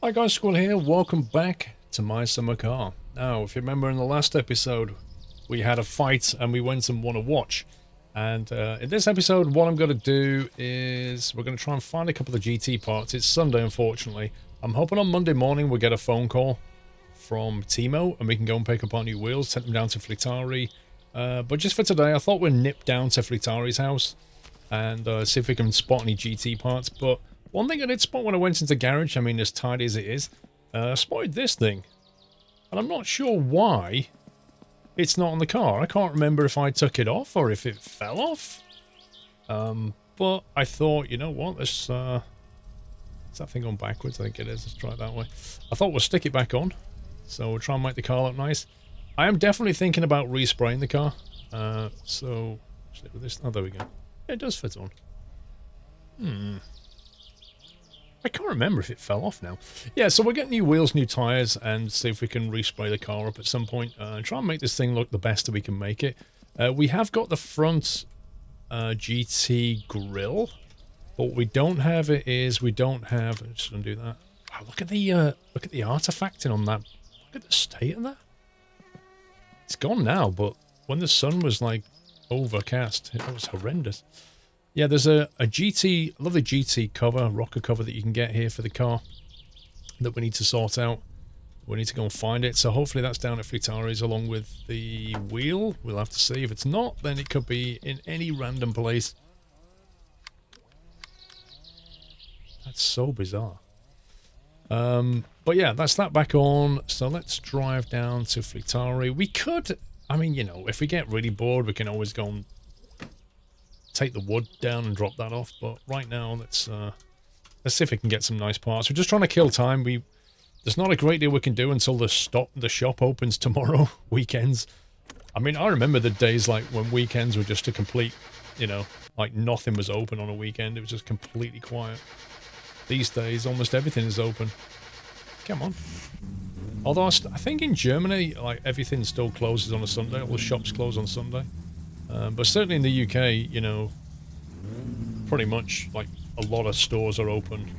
Hi guys, Squall here. Welcome back to My Summer Car. Now, if you remember in the last episode, we had a fight and we went and won a watch. And in this episode, what I'm going to do is we're going to try and find a couple of GT parts. It's Sunday, unfortunately. I'm hoping on Monday morning we'll get a phone call from Timo and we can go and pick up our new wheels, take them down to Flittari. But just for today, I thought we'd nip down to Flittari's house and see if we can spot any GT parts. But one thing I did spot when I went into garage, I mean as tidy as it is, I spotted this thing. And I'm not sure why it's not on the car. I can't remember if I took it off or if it fell off. But I thought, you know what, let's... is that thing on backwards? I think it is. Let's try it that way. I thought we'll stick it back on. So we'll try and make the car look nice. I am definitely thinking about respraying the car. So... with this... Oh, there we go. Yeah, it does fit on. I can't remember if it fell off now. Yeah, so we'll get new wheels, new tyres, and see if we can respray the car up at some point. And try and make this thing look the best that we can make it. We have got the front GT grille. But what we don't have is we don't have... I'm just going to do that. Wow, look at the artifacting on that. Look at the state of that. It's gone now, but when the sun was like overcast, it was horrendous. Yeah, there's a GT, lovely GT cover, rocker cover that you can get here for the car that we need to sort out. We need to go and find it. So hopefully that's down at Flittari's along with the wheel. We'll have to see. If it's not, then it could be in any random place. That's so bizarre. But yeah, that's that back on. So let's drive down to Flittari. We could, I mean, you know, if we get really bored, we can always go and take the wood down and drop that off. But right now, let's see if we can get some nice parts. We're just trying to kill time. There's not a great deal we can do until the shop opens tomorrow, weekends. I mean, I remember the days like when weekends were just a complete, you know, like nothing was open on a weekend. It was just completely quiet. These days, almost everything is open. Come on. Although I think in Germany, like everything still closes on a Sunday. All the shops close on Sunday. But certainly in the UK, you know, pretty much like a lot of stores are open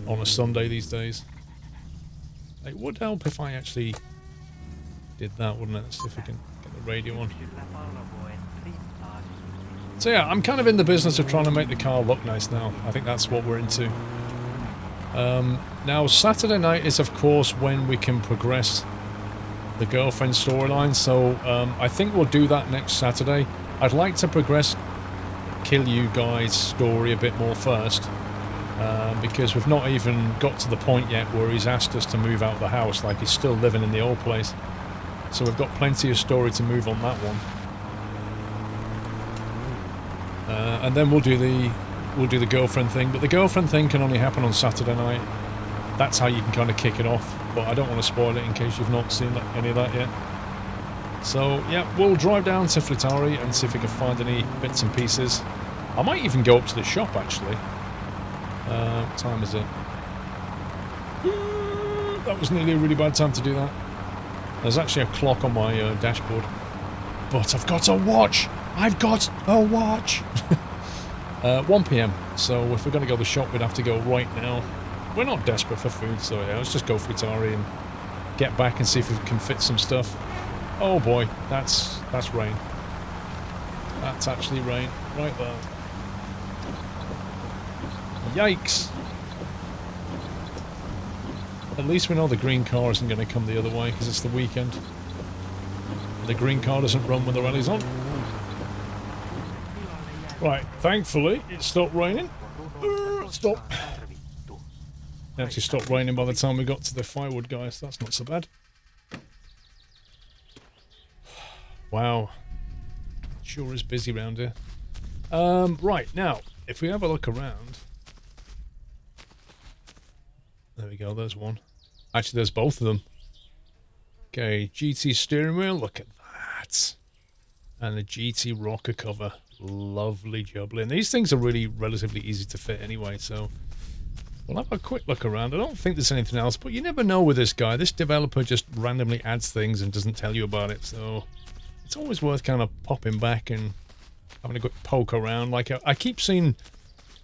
on a Sunday these days. It would help if I actually did that, wouldn't it? Let's see if we can get the radio on. So yeah, I'm kind of in the business of trying to make the car look nice now. I think that's what we're into. Now, Saturday night is, of course, when we can progress the girlfriend storyline, so I think we'll do that next Saturday. I'd like to progress Kill You Guy's story a bit more first, because we've not even got to the point yet where he's asked us to move out of the house, like he's still living in the old place. So we've got plenty of story to move on that one. And then we'll do the girlfriend thing, but the girlfriend thing can only happen on Saturday night. That's how you can kind of kick it off, but I don't want to spoil it in case you've not seen any of that yet. So yeah, we'll drive down to Flittari and see if we can find any bits and pieces. I might even go up to the shop actually. What time is it? That was nearly a really bad time to do that. There's actually a clock on my dashboard. But I've got a watch! I've got a watch! 1 PM, so if we're going to go to the shop, we'd have to go right now. We're not desperate for food, so yeah, let's just go Flittari and get back and see if we can fit some stuff. Oh boy, that's rain. That's actually rain, right there. Yikes! At least we know the green car isn't going to come the other way, because it's the weekend. The green car doesn't run when the rally's on. Right, thankfully, it stopped raining. Stop. It actually stopped raining by the time we got to the firewood, guys. That's not so bad. Wow. Sure is busy around here. Right, now, if we have a look around... There we go, there's one. Actually, there's both of them. Okay, GT steering wheel, look at that. And the GT rocker cover. Lovely jubbly. And these things are really relatively easy to fit anyway, so... We'll have a quick look around. I don't think there's anything else, but you never know with this guy. This developer just randomly adds things and doesn't tell you about it, so... It's always worth kind of popping back and having a good poke around. Like, I keep seeing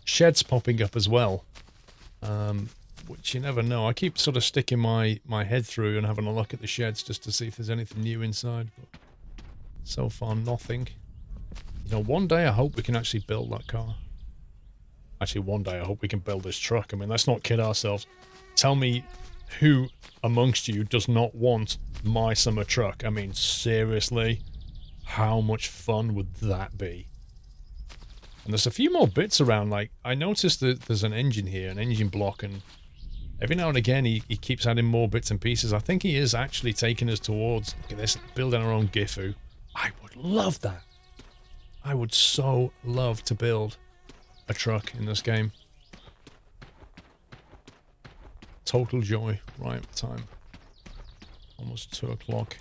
sheds popping up as well. which you never know. I keep sort of sticking my head through and having a look at the sheds just to see if there's anything new inside, but so far nothing. You know, one day I hope we can actually build that car. Actually, one day I hope we can build this truck. I mean, let's not kid ourselves. Tell me who amongst you does not want my summer truck? I mean, seriously, how much fun would that be? And there's a few more bits around. Like, I noticed that there's an engine here, an engine block, and every now and again he keeps adding more bits and pieces. I think he is actually taking us towards, look at this, building our own Gifu. I would love that. I would so love to build a truck in this game. Total joy. Right, time. Almost 2 o'clock.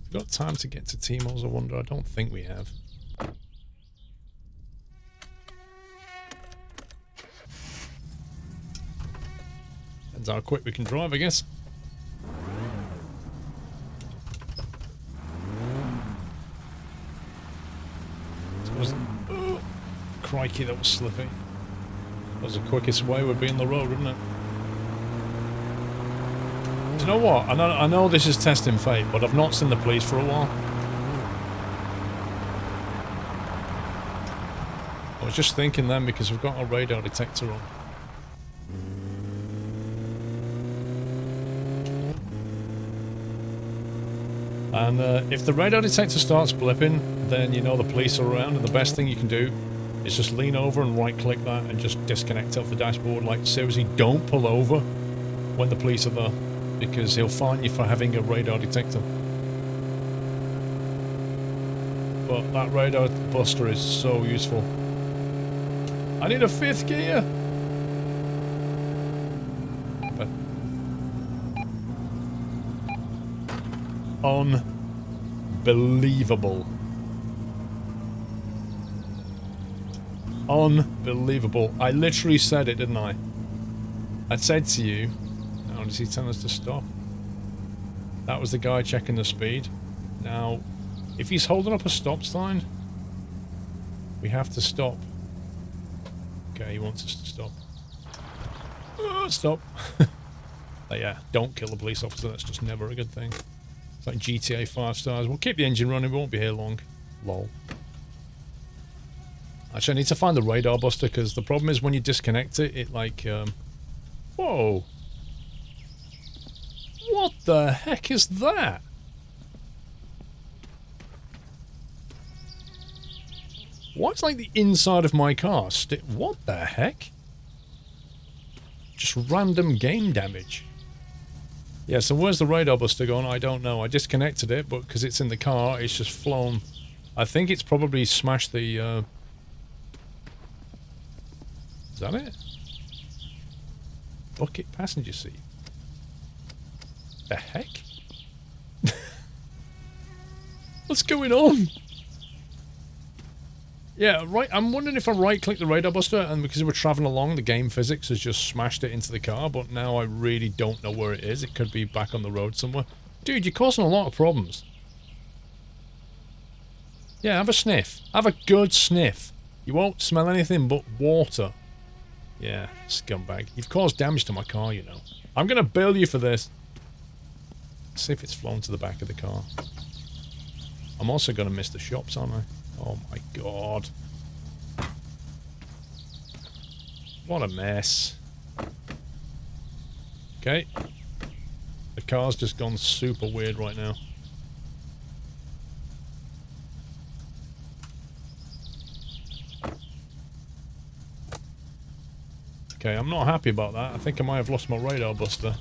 We've got time to get to Timo's, I wonder. I don't think we have. Depends how quick we can drive, I guess. Oh, crikey, that was slippy. That was the quickest way would be on the road, wouldn't it? Do you know what? I know this is testing fate, but I've not seen the police for a while. I was just thinking then, because we've got a radar detector on. And if the radar detector starts blipping, then you know the police are around, and the best thing you can do is just lean over and right-click that and just disconnect off the dashboard. Like, seriously, don't pull over when the police are there, because he'll fine you for having a radar detector. But that radar buster is so useful. I need a 5th gear! But unbelievable. Unbelievable. I literally said it, didn't I? I said to you, now does he tell us to stop? That was the guy checking the speed. Now, if he's holding up a stop sign, we have to stop. Okay, he wants us to stop. Stop. But yeah, don't kill the police officer, that's just never a good thing. It's like GTA 5 stars. We'll keep the engine running, we won't be here long. Lol. Actually, I need to find the radar buster, because the problem is when you disconnect it, it like, whoa! What the heck is that? What's like the inside of my car? What the heck? Just random game damage. Yeah, so where's the radar buster gone? I don't know. I disconnected it, but because it's in the car, it's just flown. I think it's probably smashed the, Is that it? Bucket passenger seat. The heck? What's going on? Yeah, right. I'm wondering if I right-click the radar buster, and because we're traveling along, the game physics has just smashed it into the car, but now I really don't know where it is. It could be back on the road somewhere. Dude, you're causing a lot of problems. Yeah, have a sniff. Have a good sniff. You won't smell anything but water. Yeah, scumbag. You've caused damage to my car, you know. I'm going to bill you for this. Let's see if it's flown to the back of the car. I'm also going to miss the shops, aren't I? Oh my god. What a mess. Okay. The car's just gone super weird right now. Okay, I'm not happy about that. I think I might have lost my radar buster.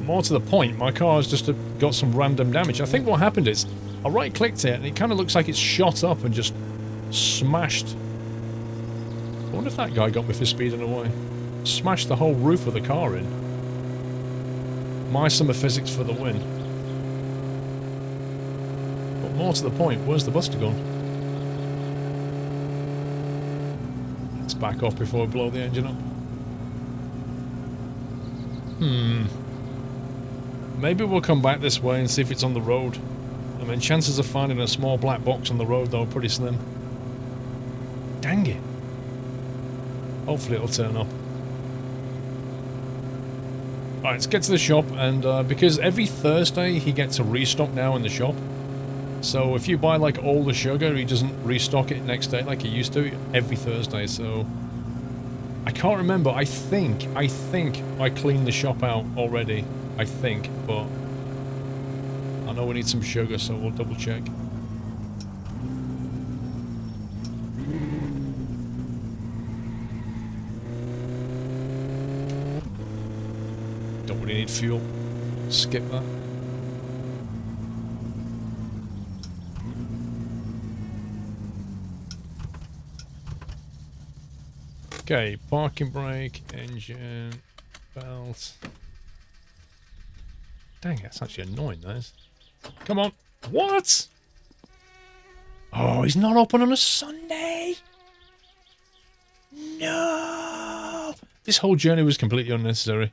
More to the point, my car has just got some random damage. I think what happened is, I right-clicked it and it kind of looks like it's shot up and just smashed. I wonder if that guy got me for speeding away. Smashed the whole roof of the car in. My summer physics for the win. But more to the point, where's the buster gone? Let's back off before we blow the engine up. Maybe we'll come back this way and see if it's on the road. I mean, chances of finding a small black box on the road, though, are pretty slim. Dang it. Hopefully it'll turn up. Alright, let's get to the shop, and because every Thursday he gets a restock now in the shop. So if you buy, like, all the sugar, he doesn't restock it next day like he used to every Thursday, so... I can't remember. I think I cleaned the shop out already. I think, but... I know we need some sugar, so we'll double check. Don't really need fuel. Skip that. Okay, parking brake, engine, belt. Dang, that's actually annoying, that is. Come on. What? Oh, he's not open on a Sunday? No! This whole journey was completely unnecessary.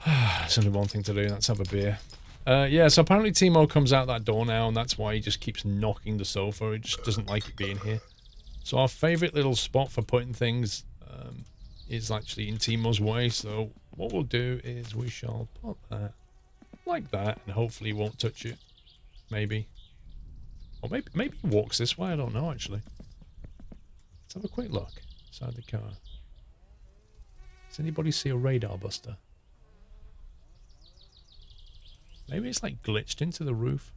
There's only one thing to do, let's have a beer. Yeah, so apparently Timo comes out that door now, and that's why he just keeps knocking the sofa. He just doesn't like it being here. So our favourite little spot for putting things is actually in Timo's way, so what we'll do is we shall put that like that, and hopefully he won't touch it. Maybe. Or maybe he walks this way, I don't know actually. Let's have a quick look inside the car. Does anybody see a radar buster? Maybe it's like glitched into the roof.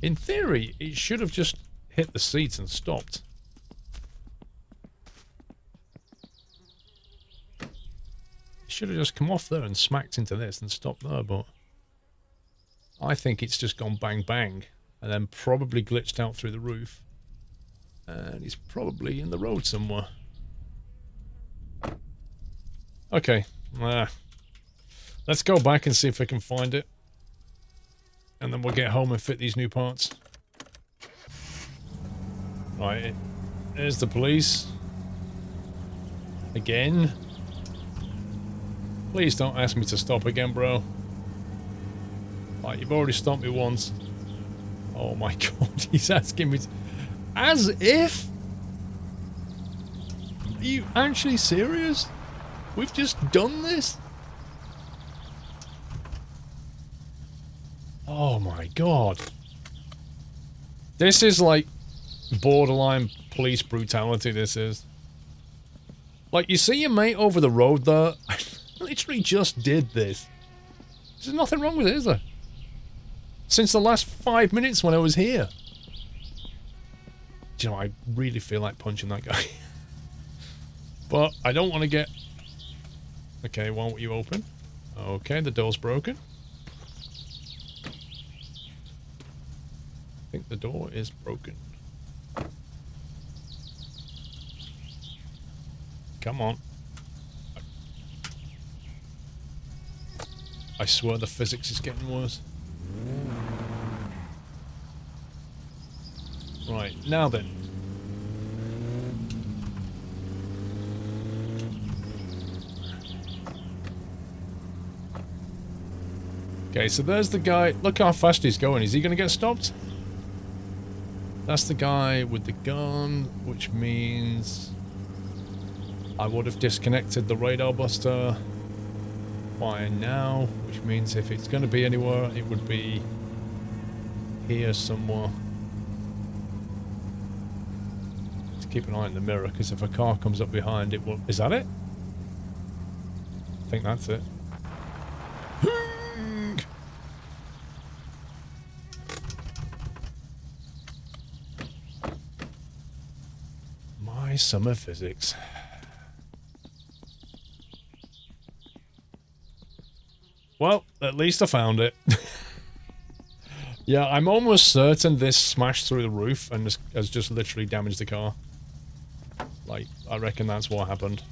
In theory, it should have just hit the seats and stopped. It should have just come off there and smacked into this and stopped there, but I think it's just gone bang bang and then probably glitched out through the roof. And he's probably in the road somewhere. Okay. Let's go back and see if we can find it. And then we'll get home and fit these new parts. Right, there's the police. Again. Please don't ask me to stop again, bro. Right, you've already stopped me once. Oh my god, he's asking me to... As if? Are you actually serious? We've just done this? Oh my god. This is like borderline police brutality, this is. Like, you see your mate over the road there? I literally just did this. There's nothing wrong with it, is there? Since the last 5 minutes when I was here. Do you know, I really feel like punching that guy. But I don't want to get... Okay, why won't you open? Okay, the door's broken. I think the door is broken. Come on. I swear the physics is getting worse. Right, now then. Okay, so there's the guy. Look how fast he's going. Is he going to get stopped? That's the guy with the gun, which means I would have disconnected the radar buster by now, which means if it's going to be anywhere, it would be here somewhere. Let's keep an eye on the mirror, because if a car comes up behind, it will... Is that it? I think that's it. My summer physics. Well, at least I found it. Yeah, I'm almost certain this smashed through the roof and has just literally damaged the car. Like, I reckon that's what happened.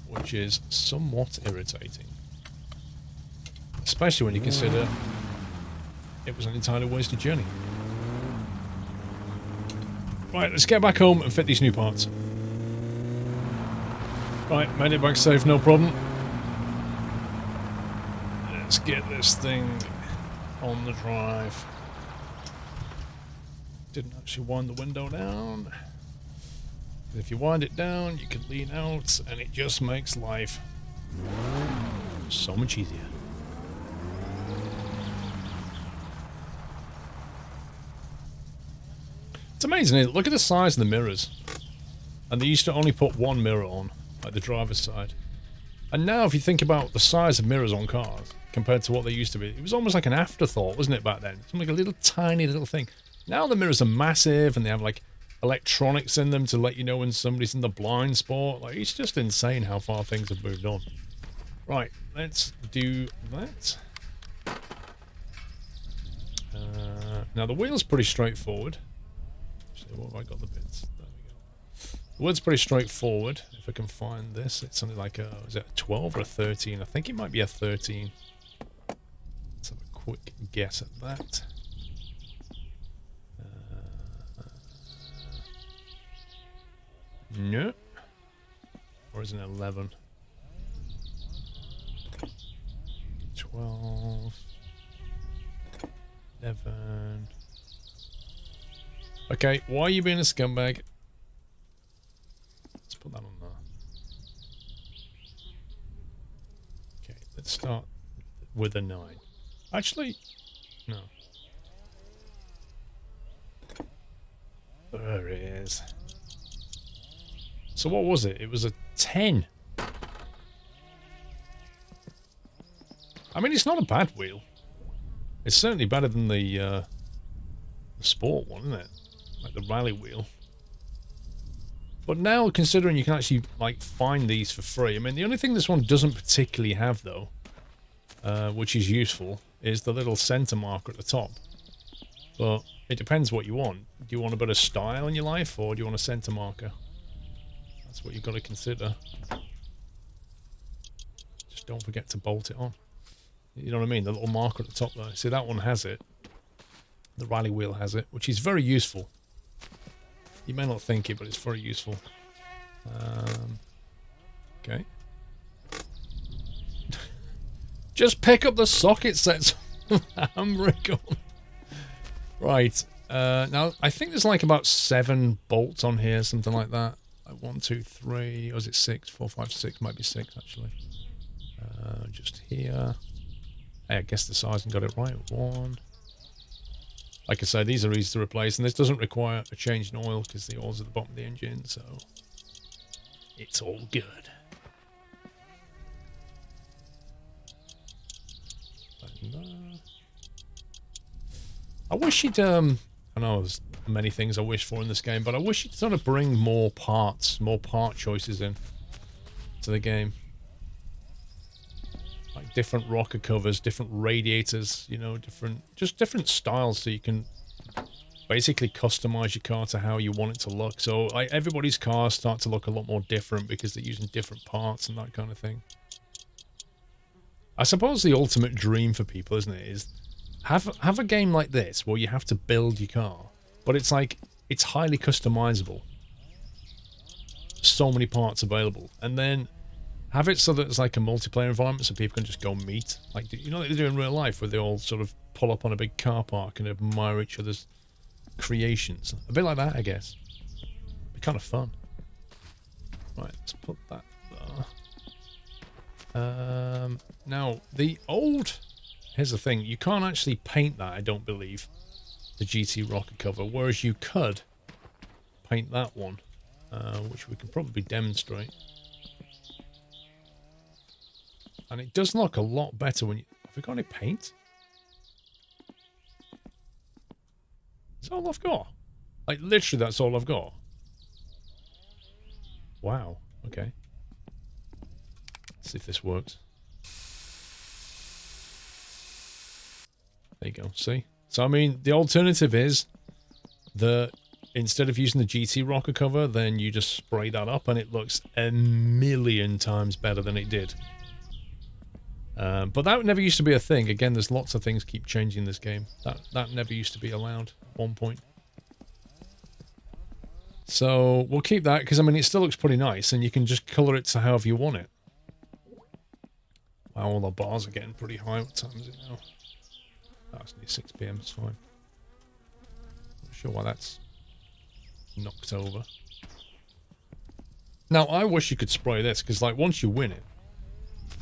Which is somewhat irritating. Especially when you consider it was an entirely wasted journey. Right, let's get back home and fit these new parts. Right, made it back safe, no problem. Let's get this thing on the drive. Didn't actually wind the window down. If you wind it down, you can lean out, and it just makes life so much easier. It's amazing, isn't it? Look at the size of the mirrors. And they used to only put one mirror on, like the driver's side. And now if you think about the size of mirrors on cars compared to what they used to be, it was almost like an afterthought, wasn't it, back then? It's like a little tiny little thing. Now the mirrors are massive and they have like electronics in them to let you know when somebody's in the blind spot. Like, it's just insane how far things have moved on. Right, let's do that. Now the wheel's pretty straightforward. Actually, what have I got the bits? There we go. The wheel's pretty straightforward. If I can find this, it's something like a, is it a 12 or a 13? I think it might be a 13. Let's have a quick guess at that. No. Or is it an 11? 12. 11. Okay, why are you being a scumbag? Let's put that on there. Okay, let's start with a 9. Actually, no. There it is. So what was it? It was a 10. I mean, it's not a bad wheel. It's certainly better than the sport one, isn't it? Like the rally wheel. But now, considering you can actually like find these for free, I mean, the only thing this one doesn't particularly have, though, which is useful, is the little center marker at the top. But it depends what you want. Do you want a bit of style in your life, or do you want a center marker? That's what you've got to consider. Just don't forget to bolt it on. You know what I mean? The little marker at the top there. See, that one has it. The rally wheel has it, which is very useful. You may not think it, but it's very useful. Okay. Just pick up the socket sets on the handbrake on. Right. Now, I think there's like about 7 bolts on here, something like that. Like 1, 2, 3, or is it 6? 4, 5, 6, might be 6 actually. Just here. Hey, I guess the sizing got it right. 1. Like I say, these are easy to replace, and this doesn't require a change in oil because the oil's at the bottom of the engine, so it's all good. I wish he'd, I know there's many things I wish for in this game, but I wish he'd sort of bring more parts, more part choices in to the game. Like different rocker covers, different radiators, you know, just different styles, so you can basically customize your car to how you want it to look. So like everybody's cars start to look a lot more different because they're using different parts and that kind of thing. I suppose the ultimate dream for people, isn't it, is have a game like this where you have to build your car, but it's like it's highly customizable. So many parts available, and then have it so that it's like a multiplayer environment so people can just go meet. Like, you know what they do in real life where they all sort of pull up on a big car park and admire each other's creations. A bit like that, I guess. Be kind of fun. Right, let's put that there. Now, the old... Here's the thing. You can't actually paint that, I don't believe. The GT rocker cover. Whereas you could paint that one. Which we can probably demonstrate. And it does look a lot better when you... Have we got any paint? That's all I've got. Like, literally, that's all I've got. Wow. Okay. Let's see if this works. There you go. See? So, I mean, the alternative is that instead of using the GT rocker cover, then you just spray that up and it looks a million times better than it did. But that never used to be a thing. Again, there's lots of things keep changing in this game. That never used to be allowed at one point. So we'll keep that because, I mean, it still looks pretty nice and you can just colour it to however you want it. All the bars are getting pretty high. What time is it now? That's near 6 PM, it's fine. Not sure why that's knocked over. Now, I wish you could spray this, because like once you win it,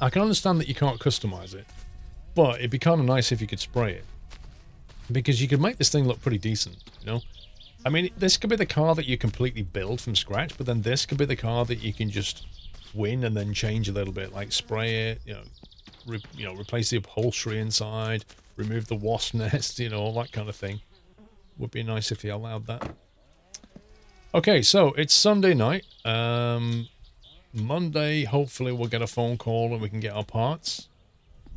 I can understand that you can't customize it, but it'd be kind of nice if you could spray it. Because you could make this thing look pretty decent, you know? I mean, this could be the car that you completely build from scratch, but then this could be the car that you can just win and then change a little bit, like spray it, replace the upholstery inside, remove the wasp nest, all that kind of thing. Would be nice if you allowed that. Okay, so it's Sunday night. Monday, hopefully we'll get a phone call and we can get our parts.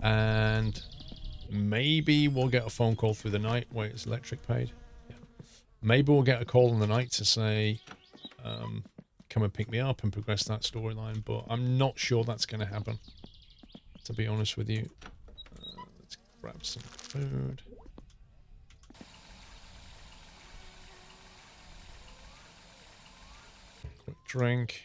And maybe we'll get a phone call through the night. Wait, is electric paid? Yeah. Maybe we'll get a call in the night to say, come and pick me up and progress that storyline. But I'm not sure that's going to happen, to be honest with you. Let's grab some food. Quick drink.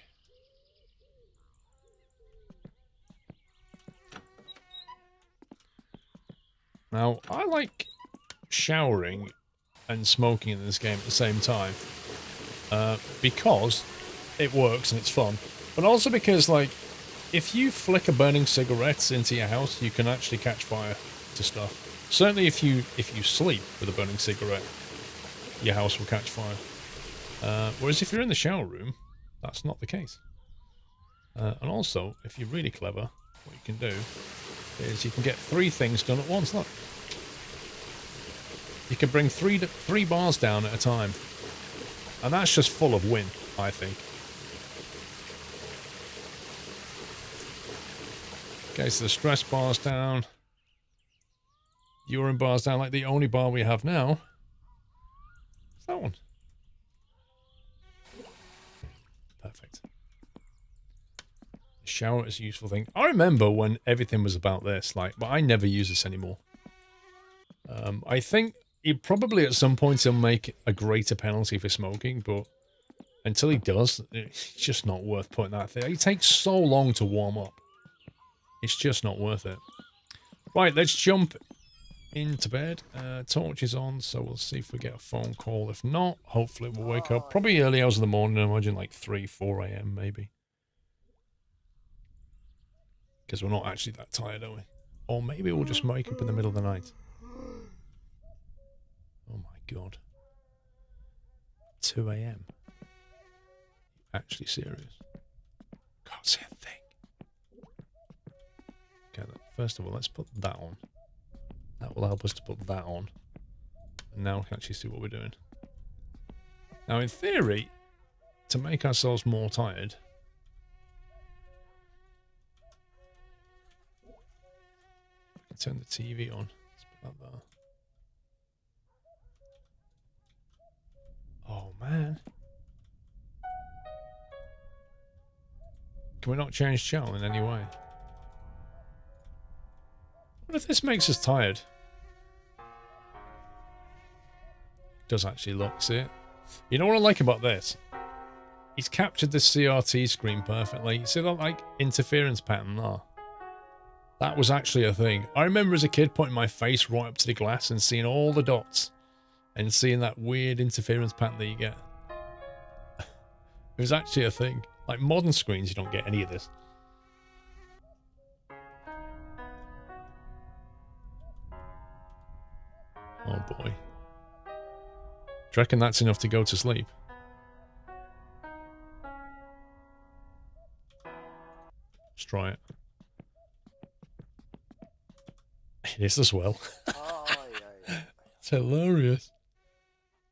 Now, I like showering and smoking in this game at the same time. Because it works and it's fun. But also because, like, if you flicker burning cigarettes into your house, you can actually catch fire to stuff. Certainly if you sleep with a burning cigarette, your house will catch fire. Whereas if you're in the shower room, that's not the case. And also, if you're really clever, what you can do is you can get 3 things done at once. Look, you can bring three bars down at a time, and that's just full of win, I think. Okay, so the stress bar's down, urine bar's down. Like the only bar we have now is that one. Perfect. The shower is a useful thing. I remember when everything was about this, but I never use this anymore. I think probably at some point he'll make a greater penalty for smoking, but until he does, it's just not worth putting that thing. It takes so long to warm up. It's just not worth it. Right, let's jump into bed. Torch is on, so we'll see if we get a phone call. If not, hopefully we'll wake up probably early hours of the morning. I imagine like 3, 4 a.m. maybe. Because we're not actually that tired, are we? Or maybe we'll just wake up in the middle of the night. Oh my god. 2 a.m. Actually serious? Can't see a thing. Okay, first of all, let's put that on. That will help us to put that on. And now we can actually see what we're doing. Now, in theory, to make ourselves more tired, we can turn the TV on. Let's put that there. Oh, man. Can we not change channel in any way? What if this makes us tired? It does actually look, see it? You know what I like about this? He's captured the CRT screen perfectly. See that, interference pattern there? That was actually a thing. I remember as a kid putting my face right up to the glass and seeing all the dots. And seeing that weird interference pattern that you get. It was actually a thing. Like modern screens, you don't get any of this. Oh boy. Do you reckon that's enough to go to sleep? Let's try it. It is as well. It's hilarious.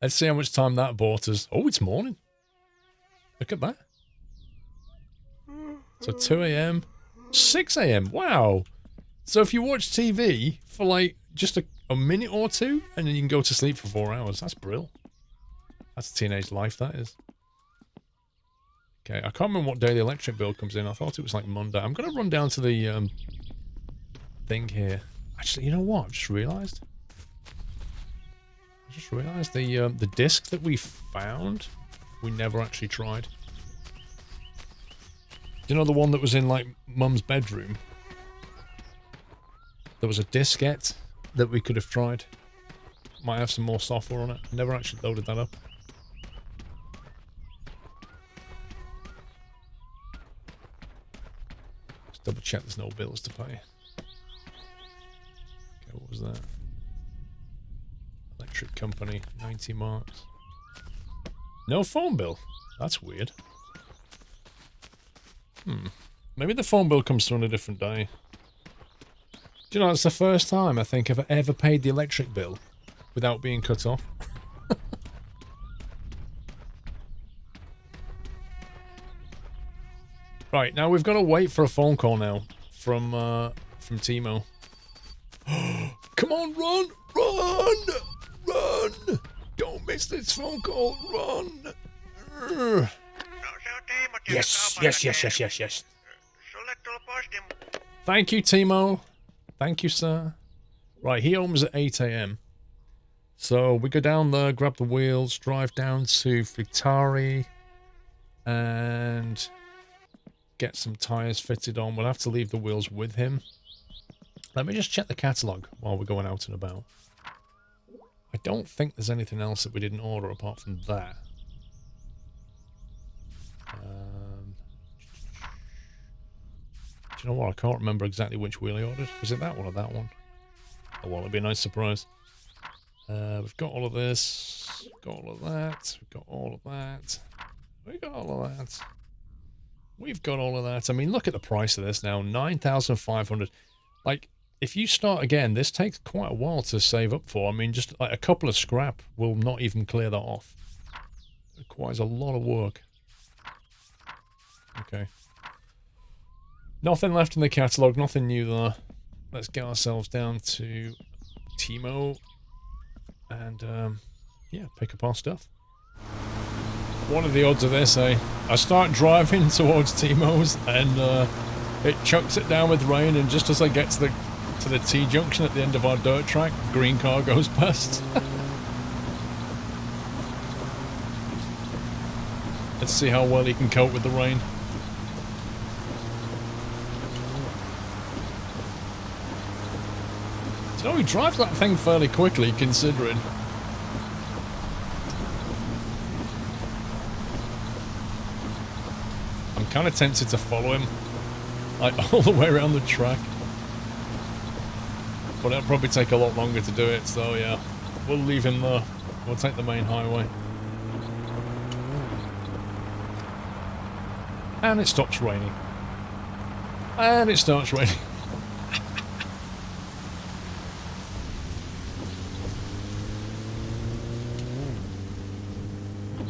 Let's see how much time that bought us. Oh, it's morning. Look at that. So 2 a.m. 6 a.m. Wow. So if you watch TV for just a minute or two, and then you can go to sleep for 4 hours. That's brilliant. That's teenage life, that is. Okay, I can't remember what day the electric bill comes in. I thought it was like Monday. I'm going to run down to the thing here. Actually, you know what? I've just realised. The disc that we found, we never actually tried. You know the one that was in Mum's bedroom? there was a diskette that we could have tried. Might have some more software on it. Never actually loaded that up. Just double check there's no bills to pay. Okay, what was that? Electric company, 90 marks. No phone bill. That's weird. Maybe the phone bill comes through on a different day. Do you know, it's the first time I think I've ever paid the electric bill without being cut off. Right, now we've got to wait for a phone call now from Timo. Come on, run! Run! Run! Don't miss this phone call, run! Yes, yes, yes, yes, yes, yes. Thank you, Timo. Thank you, sir. Right, he opens at 8 AM. So we go down there, grab the wheels, drive down to Fritari, and get some tyres fitted on. We'll have to leave the wheels with him. Let me just check the catalogue while we're going out and about. I don't think there's anything else that we didn't order apart from that. Do you know what? I can't remember exactly which wheel I ordered. Was it that one or that one? Oh well, it'd be a nice surprise. We've got all of this. Got all of that. We've got all of that. We got all of that. We've got all of that. I mean, look at the price of this now. 9,500. Like, if you start again, this takes quite a while to save up for. I mean, just like a couple of scrap will not even clear that off. It requires a lot of work. Okay. Nothing left in the catalogue, nothing new there. Let's get ourselves down to Timo and, yeah, pick up our stuff. What are the odds of this, eh? I start driving towards Timo's and it chucks it down with rain, and just as I get to the T-junction at the end of our dirt track, green car goes past. Let's see how well he can cope with the rain. So he drives that thing fairly quickly, considering. I'm kind of tempted to follow him, like all the way around the track. But it'll probably take a lot longer to do it, so yeah. We'll leave him there. We'll take the main highway. And it stops raining. And it starts raining.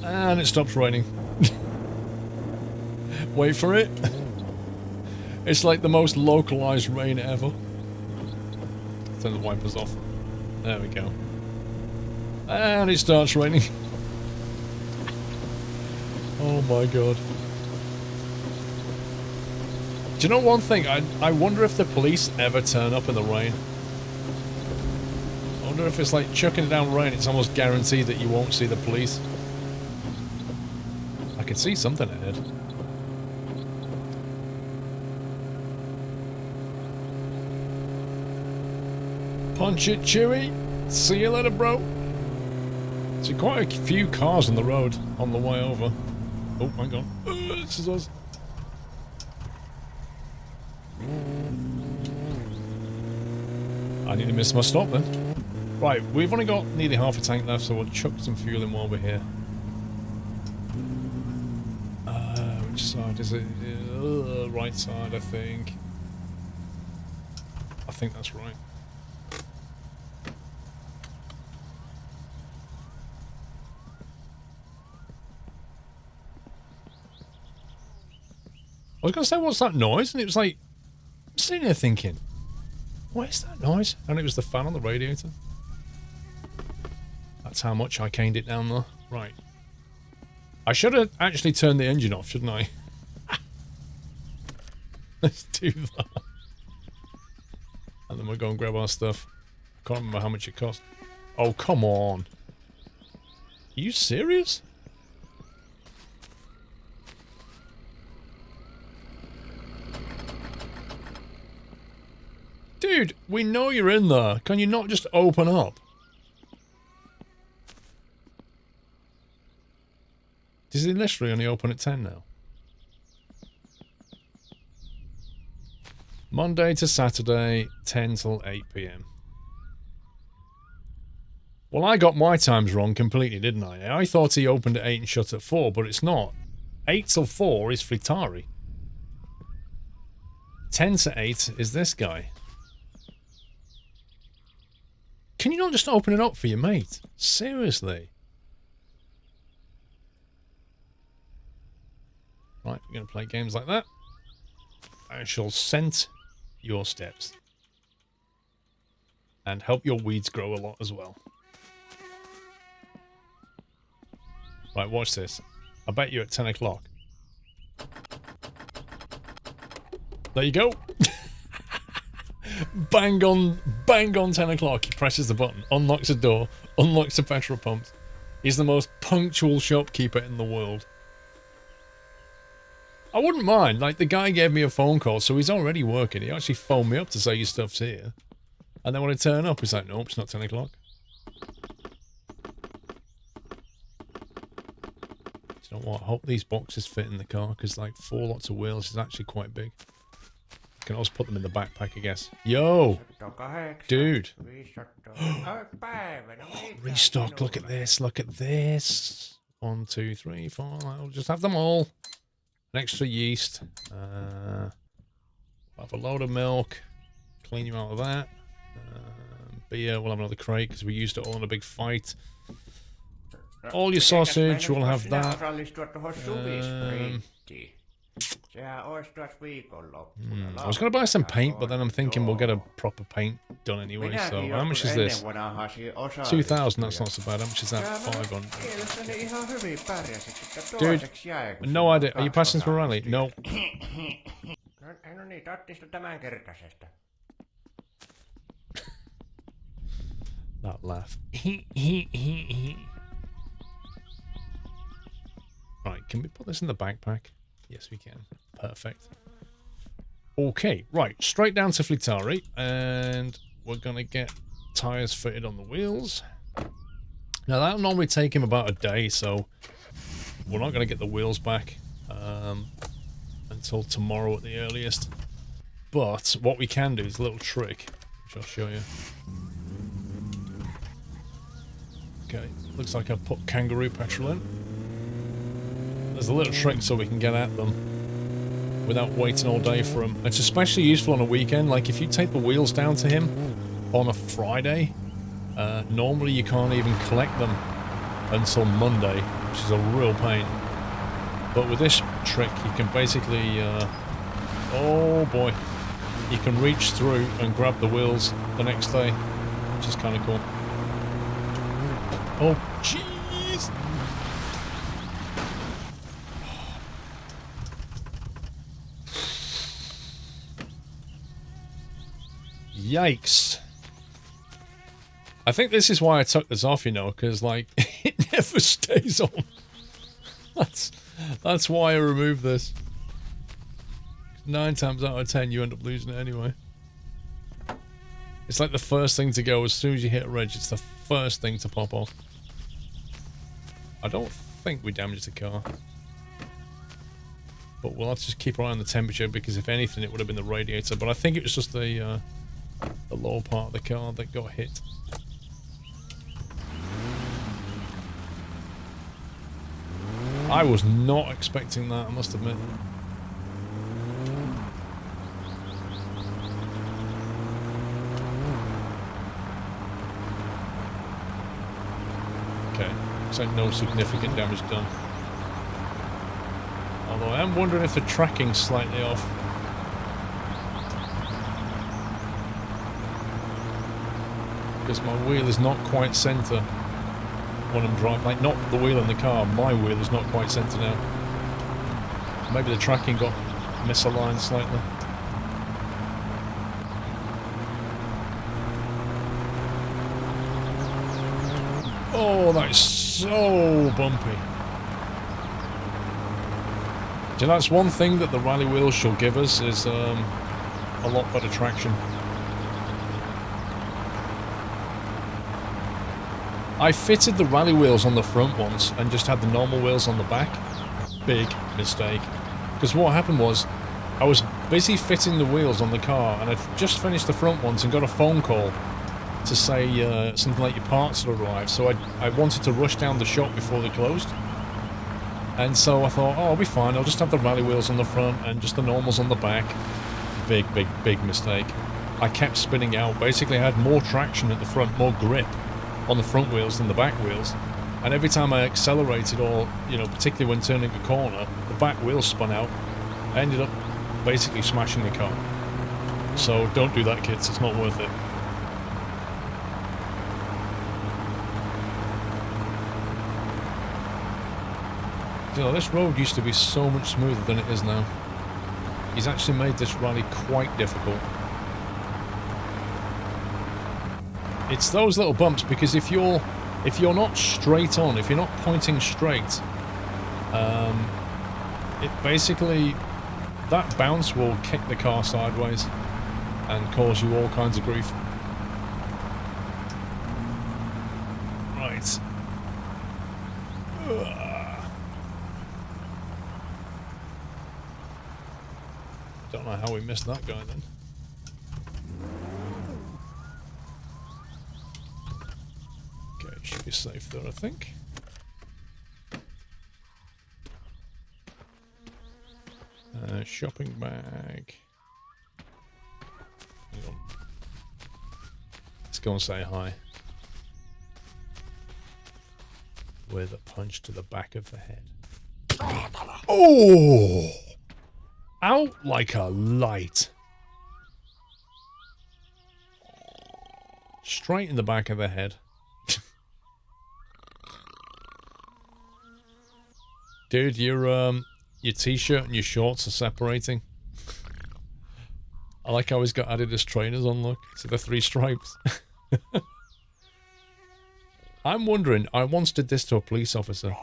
And it stops raining. Wait for it. It's like the most localized rain ever. Turn the wipers off. There we go. And it starts raining. Oh my god. Do you know one thing? I wonder if the police ever turn up in the rain. I wonder if it's like chucking down rain, it's almost guaranteed that you won't see the police. I can see something ahead. Punch it, Chewie. See you later, bro. See quite a few cars on the road on the way over. Oh, hang on. This is us. I nearly missed my stop then. Right, we've only got nearly half a tank left, so we'll chuck some fuel in while we're here. Which side is it? Right side, I think. I think that's right. I was going to say, what's that noise? And it was like, I'm sitting here thinking, what is that noise? And it was the fan on the radiator. That's how much I caned it down there. Right. I should have actually turned the engine off, shouldn't I? Let's do that. And then we'll go and grab our stuff. I can't remember how much it cost. Oh, come on. Are you serious? Dude, we know you're in there. Can you not just open up? Does it literally only open at 10 now? Monday to Saturday, 10 till 8 p.m. Well, I got my times wrong completely, didn't I? I thought he opened at 8 and shut at 4, but it's not. 8 till 4 is Fritari. 10 to 8 is this guy. Can you not just open it up for your mate? Seriously? Right, we're going to play games like that. I shall scent your steps. And help your weeds grow a lot as well. Right, watch this. I bet you at 10 o'clock. There you go. Bang on 10 o'clock. He presses the button, unlocks the door, unlocks the petrol pumps. He's the most punctual shopkeeper in the world. I wouldn't mind. Like, the guy gave me a phone call, so he's already working. He actually phoned me up to say your stuff's here. And then when I turn up, he's like, nope, it's not 10 o'clock. You know what? I hope these boxes fit in the car, because like 4 lots of wheels is actually quite big. I can also put them in the backpack, I guess. Yo! Dude! Restock, look at this, look at this. 1, 2, 3, 4, I'll just have them all. An extra yeast. We'll have a load of milk. Clean you out of that. Beer, we'll have another crate, because we used it all in a big fight. All your sausage, we'll have that. I was going to buy some paint, but then I'm thinking we'll get a proper paint done anyway, so how much is this? 2,000, that's not so bad. How much is that? 500. Dude, no idea. Are you passing through rally? No. That laugh. Right, can we put this in the backpack? Yes, we can. Perfect. Okay, right. Straight down to Fritari, and we're going to get tyres fitted on the wheels. Now, that'll normally take him about a day, so we're not going to get the wheels back until tomorrow at the earliest. But what we can do is a little trick, which I'll show you. Okay, looks like I've put kangaroo petrol in. There's a little trick so we can get at them without waiting all day for them. It's especially useful on a weekend. Like if you take the wheels down to him on a Friday, normally you can't even collect them until Monday, which is a real pain. But with this trick, you can basically, oh boy, you can reach through and grab the wheels the next day, which is kind of cool. Oh, jeez! Yikes. I think this is why I took this off, you know, because, like, it never stays on. That's why I removed this. 9 times out of 10, you end up losing it anyway. It's like the first thing to go. As soon as you hit a ridge, it's the first thing to pop off. I don't think we damaged the car. But we'll have to just keep our eye on the temperature, because if anything, it would have been the radiator. But I think it was just the lower part of the car that got hit. I was not expecting that, I must admit. Okay, so no significant damage done. Although I am wondering if the tracking's slightly off. Because my wheel is not quite centre when I'm driving. Like, not the wheel in the car, my wheel is not quite centre now. Maybe the tracking got misaligned slightly. Oh, that is so bumpy. Do you know, that's one thing that the rally wheels shall give us, is a lot better traction. I fitted the rally wheels on the front once and just had the normal wheels on the back. Big mistake. Because what happened was, I was busy fitting the wheels on the car and I'd just finished the front ones and got a phone call to say something like your parts had arrived. So I wanted to rush down the shop before they closed. And so I thought, oh, I'll be fine. I'll just have the rally wheels on the front and just the normals on the back. Big, big, big mistake. I kept spinning out. Basically, I had more traction at the front, more grip on the front wheels than the back wheels. And every time I accelerated or, you know, particularly when turning a corner, the back wheels spun out. I ended up basically smashing the car. So don't do that, kids. It's not worth it. You know, this road used to be so much smoother than it is now. He's actually made this rally quite difficult. It's those little bumps, because if you're not straight on, if you're not pointing straight, it basically, that bounce will kick the car sideways and cause you all kinds of grief. Right. Don't know how we missed that guy then. Okay, should be safe there, I think. Shopping bag. Hang on. Let's go and say hi. With a punch to the back of the head. Oh! Out like a light. Straight in the back of the head. Dude, your t-shirt and your shorts are separating. I like how he's got Adidas trainers on, look. See the 3 stripes? I'm wondering, I once did this to a police officer.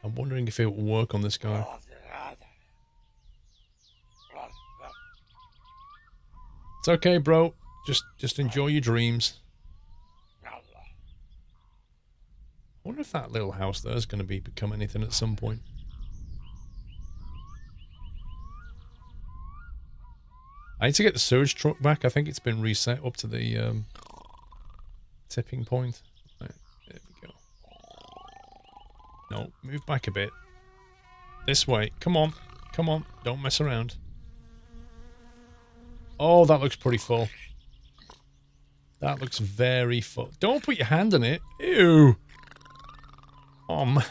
I'm wondering if it will work on this guy. It's okay, bro. Just enjoy your dreams. I wonder if that little house there is going to become anything at some point. I need to get the sewage truck back. I think it's been reset up to the tipping point. Right, there we go. No, move back a bit. This way. Come on. Come on. Don't mess around. Oh, that looks pretty full. That looks very full. Don't put your hand on it. Ew. Oh, man.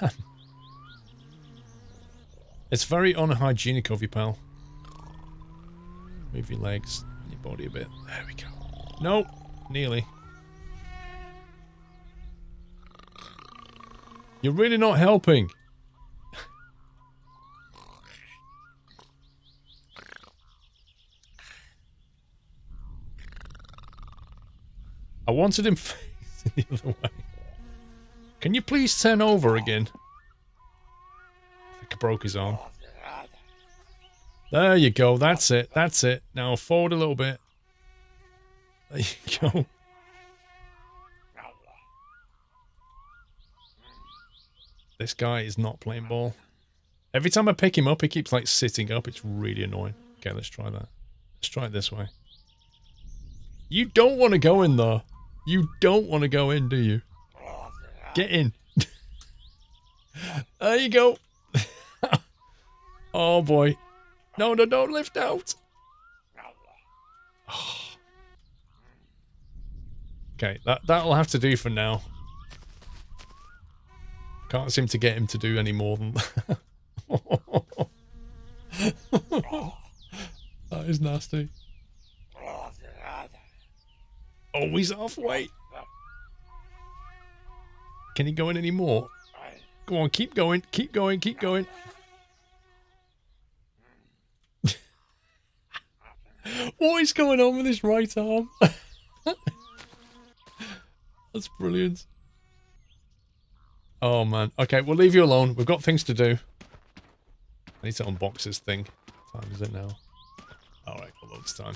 It's very unhygienic of you, pal. Move your legs and your body a bit. There we go. Nope. Nearly. You're really not helping. I wanted him facing the other way. Can you please turn over again? I think I broke his arm. There you go. That's it. That's it. Now forward a little bit. There you go. This guy is not playing ball. Every time I pick him up, he keeps like sitting up. It's really annoying. Okay, let's try that. Let's try it this way. You don't want to go in there. You don't want to go in, do you? Get in. There you go. Oh boy. No, no, don't lift out. Oh. Okay, that'll have to do for now. Can't seem to get him to do any more than that. That is nasty. Oh, he's halfway. Can he go in any more? Go on, keep going, keep going, keep going. What is going on with his right arm? That's brilliant. Oh, man. Okay, we'll leave you alone. We've got things to do. I need to unbox this thing. What time is it now? Alright, well, it's time.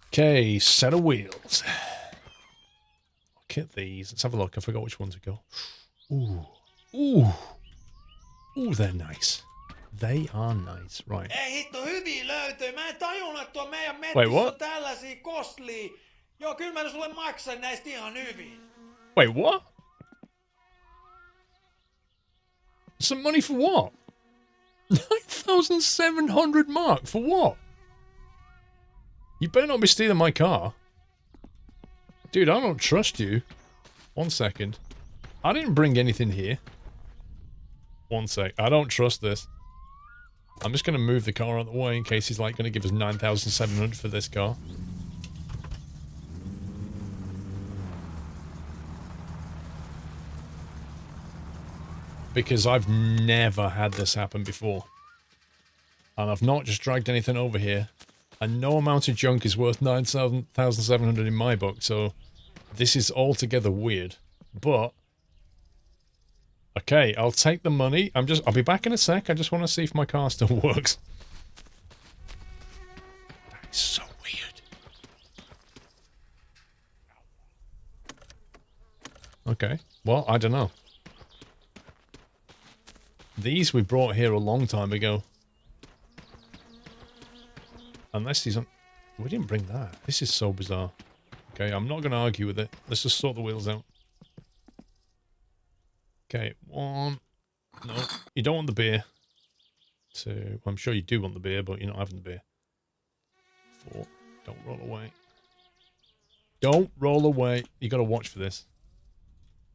Okay, set of wheels. look at these. Let's have a look. I forgot which one to go. Ooh. Ooh. Ooh, they're nice. They are nice. Right. Ei hitto, hyviä löytöjä. Mä en tajunnut, että tuo meidän Wait, metissä what? on tällaisia kostlia. Joo, kyllä mä sulle maksan näistä ihan hyvin. Wait, what? Some money for what? 9,700 mark for what? You better not be stealing my car. Dude, I don't trust you. 1 second. I didn't bring anything here. 1 sec. I don't trust this. I'm just going to move the car out of the way in case he's like going to give us 9,700 for this car. Because I've never had this happen before. And I've not just dragged anything over here. And no amount of junk is worth 9,700 in my book, so this is altogether weird. But okay, I'll take the money. I'll be back in a sec. I just want to see if my car still works. That is so weird. Okay, well, I don't know. These we brought here a long time ago. Unless he's on... We didn't bring that. This is so bizarre. Okay, I'm not going to argue with it. Let's just sort the wheels out. Okay, 1. No, you don't want the beer. 2. Well, I'm sure you do want the beer, but you're not having the beer. 4. Don't roll away. Don't roll away. You got to watch for this.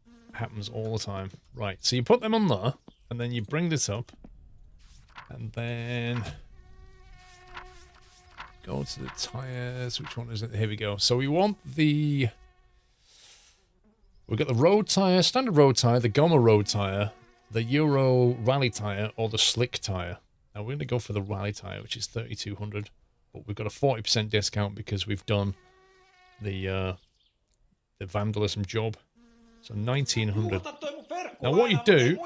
It happens all the time. Right, so you put them on there, and then you bring this up, and then go to the tires. Which one is it? Here we go. So we want the... We've got the road tyre, standard road tyre, the Goma road tyre, the Euro rally tyre, or the slick tyre. Now we're going to go for the rally tyre, which is 3,200, but we've got a 40% discount because we've done the vandalism job. So 1,900. Now what you do...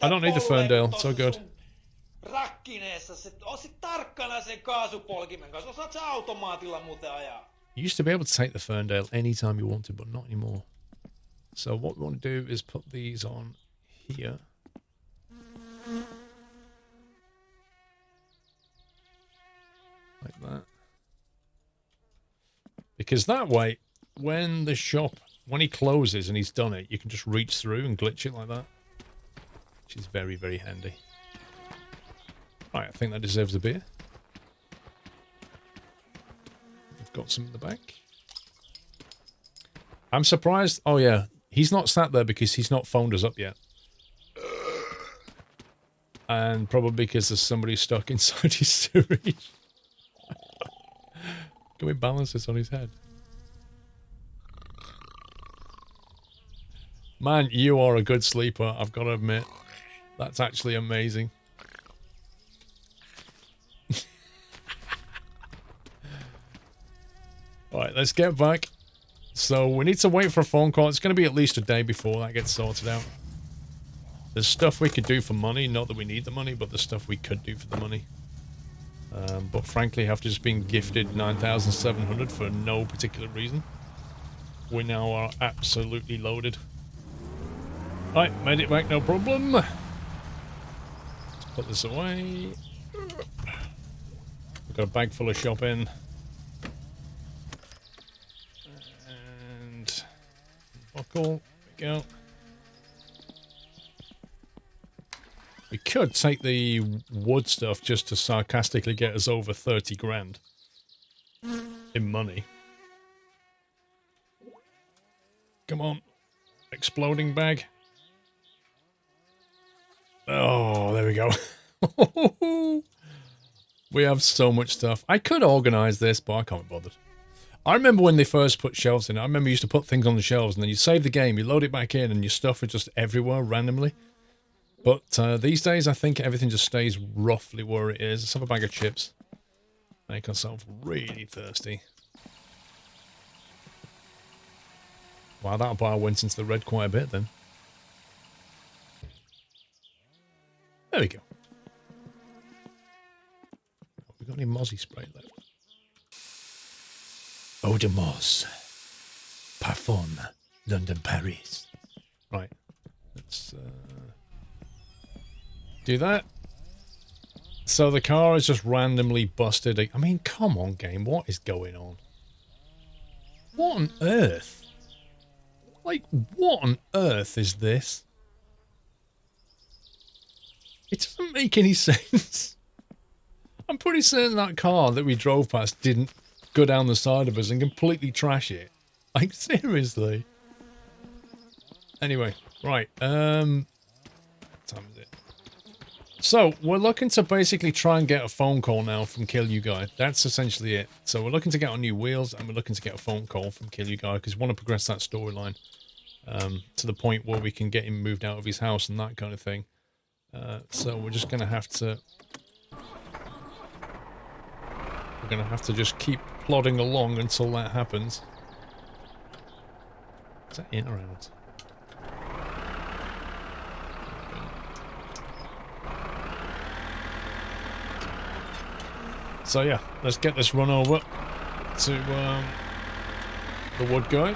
I don't need the Ferndale, it's so good. You used to be able to take the Ferndale anytime you wanted, but not anymore. So what we want to do is put these on here. Like that. Because that way, when he closes and he's done it, you can just reach through and glitch it like that. Which is very, very handy. Right, I think that deserves a beer. Got some in the back. I'm surprised. Oh yeah, he's not sat there because he's not phoned us up yet, and probably because there's somebody stuck inside his sewage. Can we balance this on his head? Man, you are a good sleeper. I've got to admit, that's actually amazing. Alright, let's get back. So we need to wait for a phone call. It's going to be at least a day before that gets sorted out. There's stuff we could do for money. Not that we need the money, but there's stuff we could do for the money. But frankly, after just being gifted 9,700 for no particular reason, we now are absolutely loaded. Right, made it back, no problem. Let's put this away. We've got a bag full of shopping. Buckle, there we go. We could take the wood stuff just to sarcastically get us over 30 grand in money. Come on, exploding bag. Oh, there we go. We have so much stuff. I could organize this, but I can't be bothered. I remember when they first put shelves in. I remember you used to put things on the shelves and then you save the game, you load it back in and your stuff is just everywhere randomly. But these days I think everything just stays roughly where it is. Let's have a bag of chips. Make ourselves really thirsty. Wow, that bar went into the red quite a bit then. There we go. Have we got any Mozzie spray left? Eau de Moz. Parfum, London, Paris. Right. Let's do that. So the car is just randomly busted. I mean, come on, game. What is going on? What on earth? Like, what on earth is this? It doesn't make any sense. I'm pretty certain that car that we drove past didn't go down the side of us and completely trash it. Like, seriously. Anyway, right. What time is it? So, we're looking to basically try and get a phone call now from Kill You Guy. That's essentially it. So, we're looking to get on new wheels and we're looking to get a phone call from Kill You Guy because we want to progress that storyline to the point where we can get him moved out of his house and that kind of thing. So, we're just going to have to... We're going to have to just keep plodding along until that happens. Is that in or out? So yeah, let's get this run over to the wood guy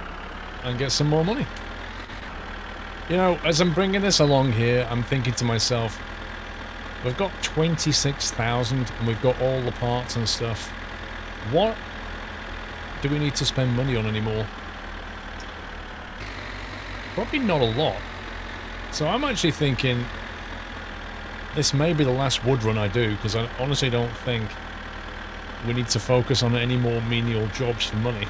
and get some more money. You know, as I'm bringing this along here, I'm thinking to myself, we've got 26,000 and we've got all the parts and stuff. What do we need to spend money on anymore? Probably not a lot. So I'm actually thinking this may be the last wood run I do, because I honestly don't think we need to focus on any more menial jobs for money,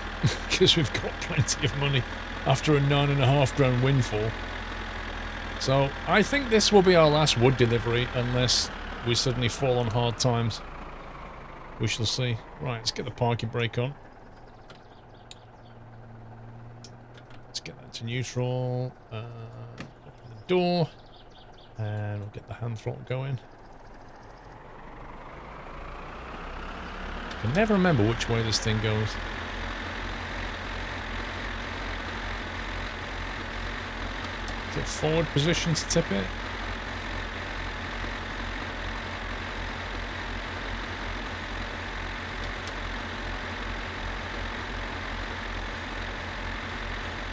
because we've got plenty of money after a 9.5 grand windfall. So I think this will be our last wood delivery unless we suddenly fall on hard times. We shall see. Right, let's get the parking brake on. Let's get that to neutral. Open the door. And we'll get the hand throttle going. I can never remember which way this thing goes. Is it forward position to tip it?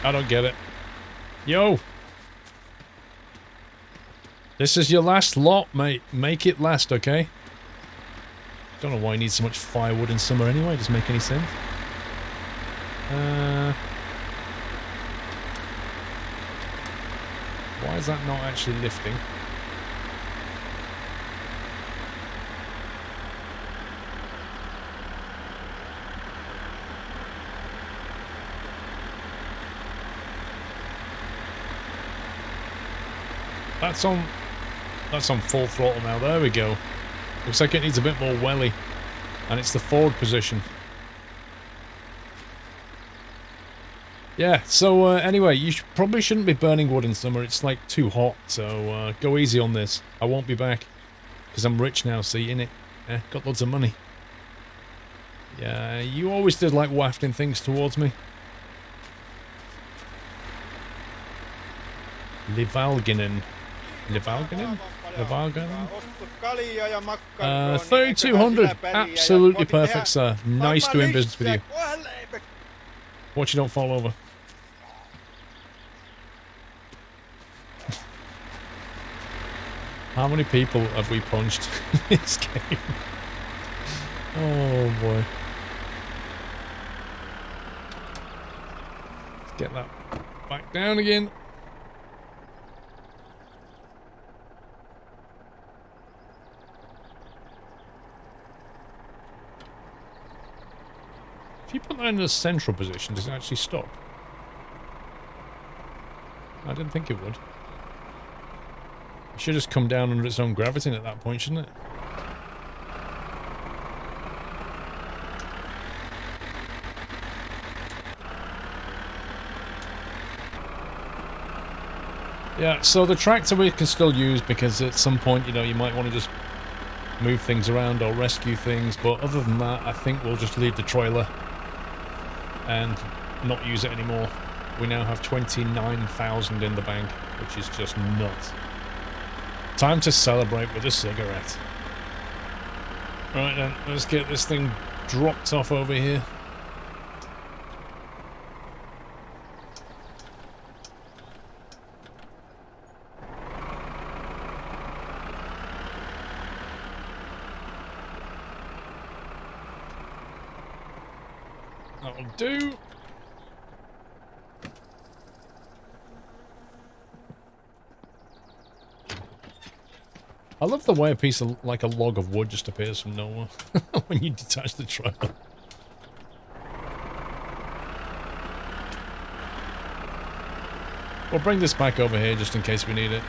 I don't get it. Yo! This is your last lot, mate. Make it last, okay? Don't know why you need so much firewood in summer anyway. Doesn't make any sense. Why is that not actually lifting? That's on full throttle now. There we go. Looks like it needs a bit more welly. And it's the forward position. Yeah, so anyway, you probably shouldn't be burning wood in summer. It's like too hot, so go easy on this. I won't be back. Because I'm rich now, see, innit? Yeah, got lots of money. Yeah, you always did like wafting things towards me. Livalginen. Livalginen? Livalginen? 3,200. Absolutely perfect, sir. Nice doing business with you. Watch you don't fall over. How many people have we punched in this game? Oh boy. Let's get that back down again. If you put that in a central position, does it actually stop? I didn't think it would. It should just come down under its own gravity at that point, shouldn't it? Yeah, so the tractor we can still use because at some point, you know, you might want to just move things around or rescue things, but other than that, I think we'll just leave the trailer and not use it anymore. We now have 29,000 in the bank, which is just nuts. Time to celebrate with a cigarette. Right then, let's get this thing dropped off over here. That'll do. I love the way a piece of, like a log of wood just appears from nowhere when you detach the trailer. We'll bring this back over here just in case we need it.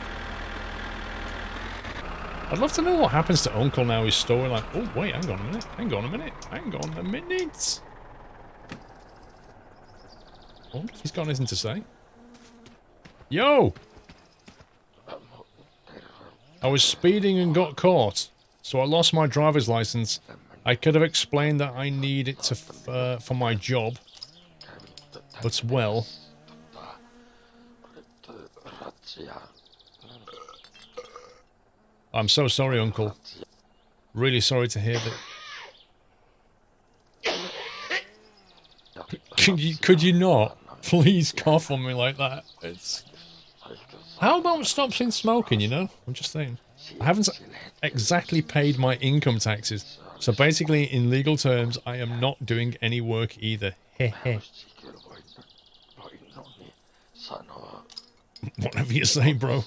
I'd love to know what happens to Uncle now he's storing like, oh wait, hang on a minute, hang on a minute, hang on a minute. I wonder if he's got anything to say. Yo! I was speeding and got caught, so I lost my driver's license. I could have explained that I need it to for my job, but well... I'm so sorry, Uncle. Really sorry to hear that. Could you not? Please cough on me like that. It's... How about stopping smoking, you know? I'm just saying. I haven't exactly paid my income taxes. So basically, in legal terms, I am not doing any work either. Heh. Whatever you say, bro.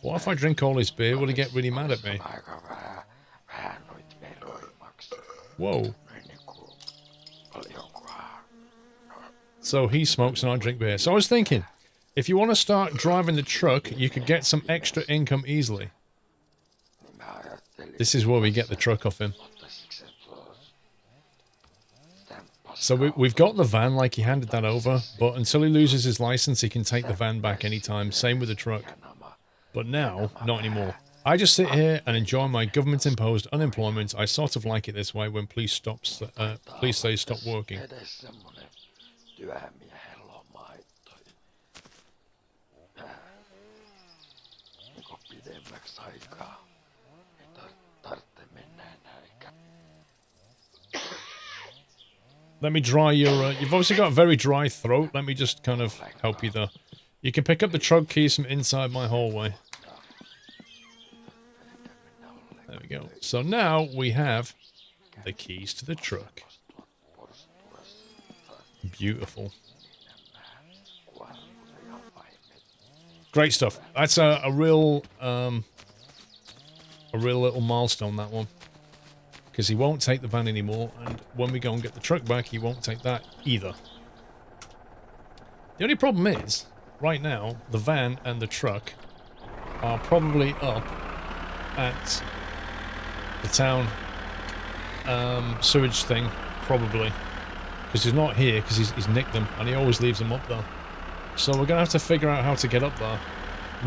What if I drink all this beer? Will he get really mad at me? Whoa. So he smokes and I drink beer. So I was thinking, if you want to start driving the truck, you could get some extra income easily. This is where we get the truck off him. So we've got the van, like he handed that over, but until he loses his license, he can take the van back anytime. Same with the truck. But now, not anymore. I just sit here and enjoy my government-imposed unemployment. I sort of like it this way when police say stop working. Let me dry your... you've obviously got a very dry throat. Let me just kind of help you there. You can pick up the truck keys from inside my hallway. There we go. So now we have the keys to the truck. Beautiful. Great stuff. That's a real little milestone, that one. Because he won't take the van anymore, and when we go and get the truck back, he won't take that either. The only problem is, right now, the van and the truck are probably up at the town sewage thing, probably. Because he's not here, because he's nicked them, and he always leaves them up there. So we're going to have to figure out how to get up there.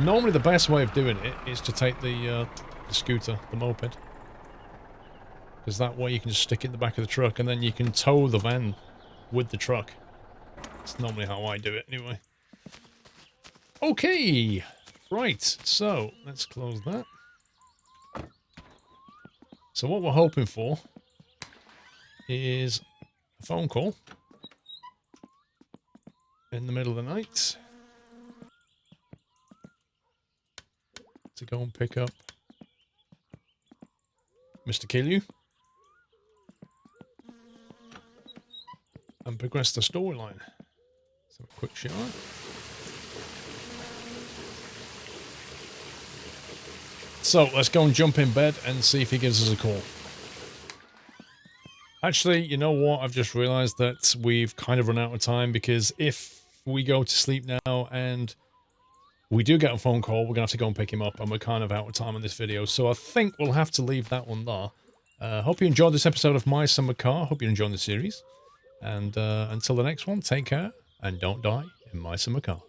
Normally the best way of doing it is to take the scooter, the moped. Because that way you can just stick it in the back of the truck and then you can tow the van with the truck. That's normally how I do it anyway. Okay. Right. So let's close that. So what we're hoping for is a phone call in the middle of the night to go and pick up Mr. Killu and progress the storyline. Let's have a quick shot. So let's go and jump in bed and see if he gives us a call. Actually, you know what? I've just realized that we've kind of run out of time, because if we go to sleep now and we do get a phone call, we're going to have to go and pick him up, and we're kind of out of time on this video. So I think we'll have to leave that one there. Hope you enjoyed this episode of My Summer Car. Hope you're enjoying the series. And until the next one, take care and don't die in My Summer Car.